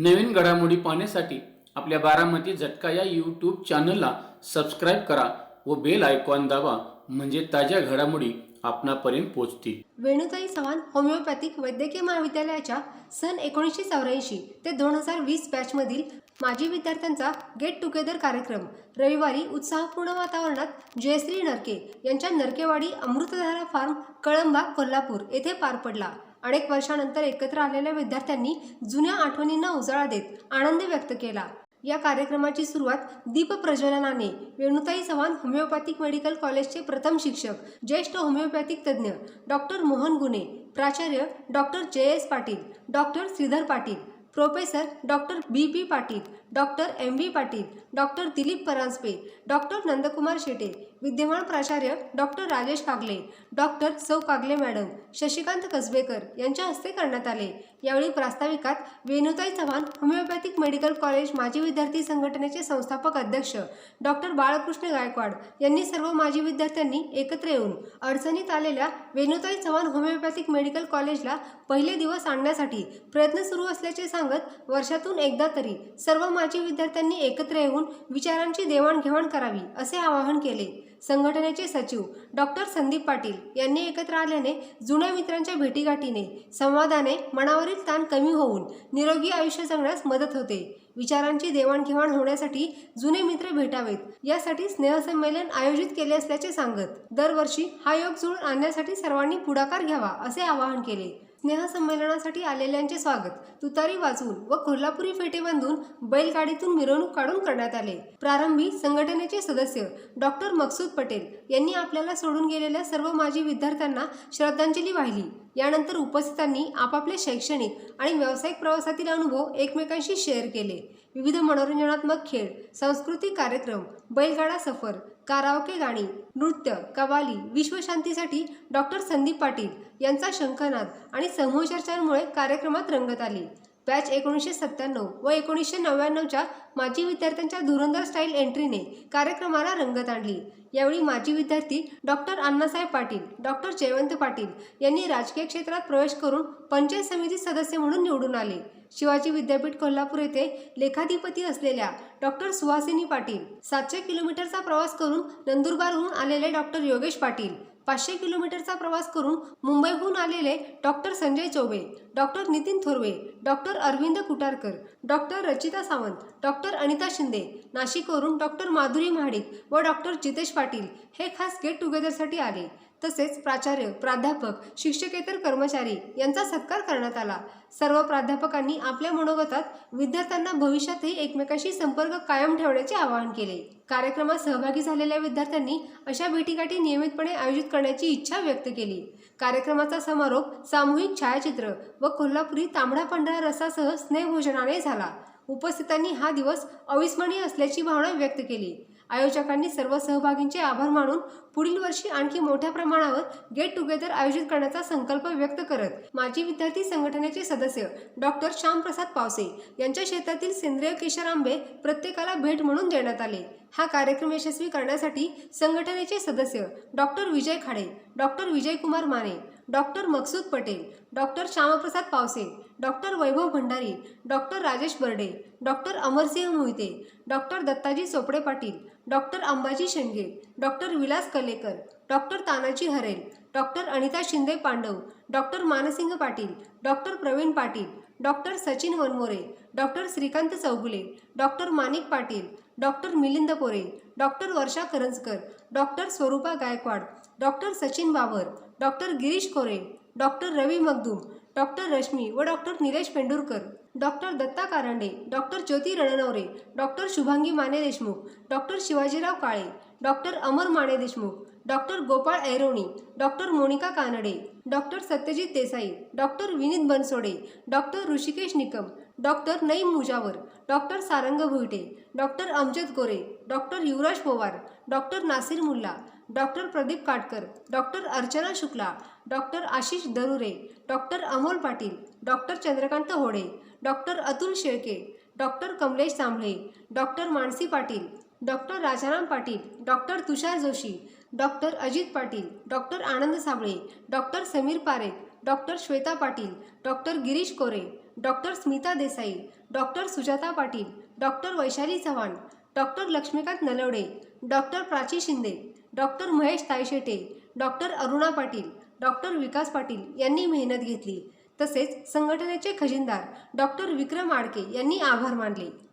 नवीन घडामोडी पाहण्यासाठी आपल्या बारामती झटका या यूट्यूब चॅनलला सबस्क्राईब करा व बेल आयकॉन दाबा, म्हणजे ताज्या घडामोडी आपणापर्यंत पोहोचतील। वेणुताई चव्हाण होमिओपॅथिक वैद्यकीय महाविद्यालयाच्या सन 1984 ते 2020 बॅचमधील माजी विद्यार्थ्यांचा गेट टुगेदर कार्यक्रम रविवारी उत्साहपूर्ण वातावरणात जयश्री नरके यांच्या नरकेवाडी अमृतधारा फार्म, कळंबा, कोल्हापूर येथे पार पडला। अनेक वर्षांनंतर एकत्र आलेल्या विद्यार्थ्यांनी जुन्या आठवणींना उजाळा देत आनंद व्यक्त केला। या कार्यक्रमाची सुरुवात दीप प्रज्वलनाने वेणुताई चव्हाण होमिओपॅथिक मेडिकल कॉलेजचे प्रथम शिक्षक, ज्येष्ठ होमिओपॅथिक तज्ज्ञ डॉक्टर मोहन गुने, प्राचार्य doctor JS Patil, doctor Shridhar Patil, professor doctor BP Patil, doctor MV Patil, doctor Dilip Paranjape, doctor Nandkumar Shete, विद्यमान प्राचार्य डॉक्टर राजेश कागले, डॉक्टर सौ कागले मॅडम, शशिकांत कसबेकर यांच्या हस्ते करण्यात आले। यावेळी प्रास्ताविकात वेणुताई चव्हाण होमिओपॅथिक मेडिकल कॉलेज माजी विद्यार्थी संघटनेचे संस्थापक अध्यक्ष डॉक्टर बाळकृष्ण गायकवाड यांनी सर्व माजी विद्यार्थ्यांनी एकत्र येऊन अडचणीत आलेल्या वेणुताई चव्हाण होमिओपॅथिक मेडिकल कॉलेजला पहिले दिवस आणण्यासाठी प्रयत्न सुरू असल्याचे सांगत वर्षातून एकदा तरी सर्व माजी विद्यार्थ्यांनी एकत्र येऊन विचारांची देवाणघेवाण करावी असे आवाहन केले। संघटनेचे सचिव डॉक्टर संदीप पाटील यांनी एकत्र आल्याने जुन्या मित्रांच्या भेटीगाठीने संवादाने मनावरील ताण कमी होऊन निरोगी आयुष्य जगण्यास मदत होते। विचारांची देवाणघेवाण होण्यासाठी जुने मित्र भेटावेत यासाठी स्नेहसंमेलन आयोजित केले असल्याचे सांगत दरवर्षी हा योग जुळून आणण्यासाठी सर्वांनी पुढाकार घ्यावा असे आवाहन केले। स्नेहसंमेलनासाठी आलेल्यांचे स्वागत तुतारी वाजवून व कोल्हापुरी फेटे बांधून बैलगाडीतून मिरवणूक काढून करण्यात आले। प्रारंभी संघटनेचे सदस्य डॉक्टर मकसूद पटेल यांनी आपल्याला सोडून गेलेल्या सर्व माजी विद्यार्थ्यांना श्रद्धांजली वाहिली। यानंतर उपस्थितांनी आपापले शैक्षणिक आणि व्यावसायिक प्रवासातील अनुभव एकमेकांशी शेअर केले। विविध मनोरंजनात्मक खेळ, सांस्कृतिक कार्यक्रम, बैलगाडा सफर, काराओके गाणी, नृत्य, कवाली, विश्वशांतीसाठी डॉक्टर संदीप पाटील यांचा शंखनाद आणि समूह चर्चांमुळे कार्यक्रमात रंगत आली। बॅच 1997 व 1999च्या माजी विद्यार्थ्यांच्या धुरंधर स्टाईल एंट्रीने कार्यक्रमाला रंगत आणली। यावेळी माजी विद्यार्थी डॉक्टर अण्णासाहेब पाटील, डॉक्टर जयवंत पाटील यांनी राजकीय क्षेत्रात प्रवेश करून पंचायत समिती सदस्य म्हणून निवडून आले। शिवाजी विद्यापीठ कोल्हापूर येथे लेखाधिपती असलेल्या डॉक्टर सुहासिनी पाटील, 700 किलोमीटरचा प्रवास करून नंदुरबारहून आलेले डॉक्टर योगेश पाटील, 500 किलोमीटरचा प्रवास करून मुंबईहून आलेले doctor Sanjay Choubey, doctor Nitin Thorve, doctor Arvind Kutarkar, doctor Rachita Sawant, doctor Anita Shinde, नाशिकवरून डॉक्टर माधुरी महाडिक व डॉक्टर जितेश पाटील हे खास गेट टुगेदरसाठी आले। तसेच प्राचार्य, प्राध्यापक, शिक्षकेतर कर्मचारी यांचा सत्कार करण्यात आला। सर्व प्राध्यापकांनी आपल्या मनोगतात विद्यार्थ्यांना भविष्यातही एकमेकांशी संपर्क कायम ठेवण्याचे आवाहन केले। कार्यक्रमात सहभागी झालेल्या विद्यार्थ्यांनी अशा भेटीगाठी नियमितपणे आयोजित करण्याची इच्छा व्यक्त केली। कार्यक्रमाचा समारोप सामूहिक छायाचित्र व कोल्हापुरी तांबडा पांढरा रसासह स्नेहभोजनाने झाला। उपस्थितांनी हा दिवस अविस्मरणीय असल्याची भावना व्यक्त केली। आयोजकांनी सर्व सहभागींचे आभार मानून पुढील वर्षी आणखी मोठ्या प्रमाणावर गेट टुगेदर आयोजित करण्याचा संकल्प व्यक्त करत माजी विद्यार्थी संघटनेचे सदस्य डॉक्टर श्यामप्रसाद पावसे यांच्या शेतातील सेंद्रिय केशर आंबे प्रत्येकाला भेट म्हणून देण्यात आले। हा कार्यक्रम यशस्वी करण्यासाठी संघटनेचे सदस्य doctor Vijay Khade, doctor Vijaykumar Mane, doctor Maqsood Patel, doctor Shyamprasad Pawase, doctor Vaibhav Bhandari, doctor Rajesh Barde, doctor Amarsinh Mohite, doctor Dattaji Chopde Patil, doctor Ambaji Shendge, doctor Vilas Kalekar, doctor Tanaji Harel, doctor Anita Shinde Pandav, doctor Mansing Patil, doctor Pravin Patil, doctor Sachin Vanmore, doctor Shrikant Chougule, doctor Manik Patil, doctor Milind Kore, doctor Varsha Karanjkar, doctor Swarupa Gaikwad, doctor Sachin Babar, doctor Girish Kore, doctor Ravi Magdum, doctor Rashmi व doctor Nilesh Pendurkar, doctor Datta Karande, doctor Jyoti Rannaware, doctor Shubhangi Mane Deshmukh, doctor Shivajirao Kale, doctor Amar Mane Deshmukh, doctor Gopal Aironi, doctor Monika Kanade, doctor Satyajit Desai, doctor Vineet Bansode, doctor Rishikesh Nikam, doctor Naeem Mujawar, doctor Sarang Bhuite, doctor Amjad Gore, doctor Yuvraj Pawar, doctor Nasir Mulla, doctor Pradeep Katkar, doctor Archana Shukla, doctor Ashish Darure, doctor Amol Patil, doctor Chandrakant Hode, doctor Atul Shelke, doctor Kamlesh Jambhale, doctor Mansi Patil, doctor Rajaram Patil, doctor Tushar Joshi, doctor Ajit Patil, doctor Anand Sable, doctor Sameer Parekh, doctor Shweta Patil, doctor Girish Kore, doctor Smita Desai, doctor Sujata Patil, doctor Vaishali Chavan, doctor Laxmikant Nalawade, doctor Prachi Shinde, doctor Mahesh Tayshete, doctor Aruna Patil, doctor Vikas Patil यांनी मेहनत घेतली. तसेच संघटनेचे खजिनदार doctor विक्रम आडके यांनी आभार मानले.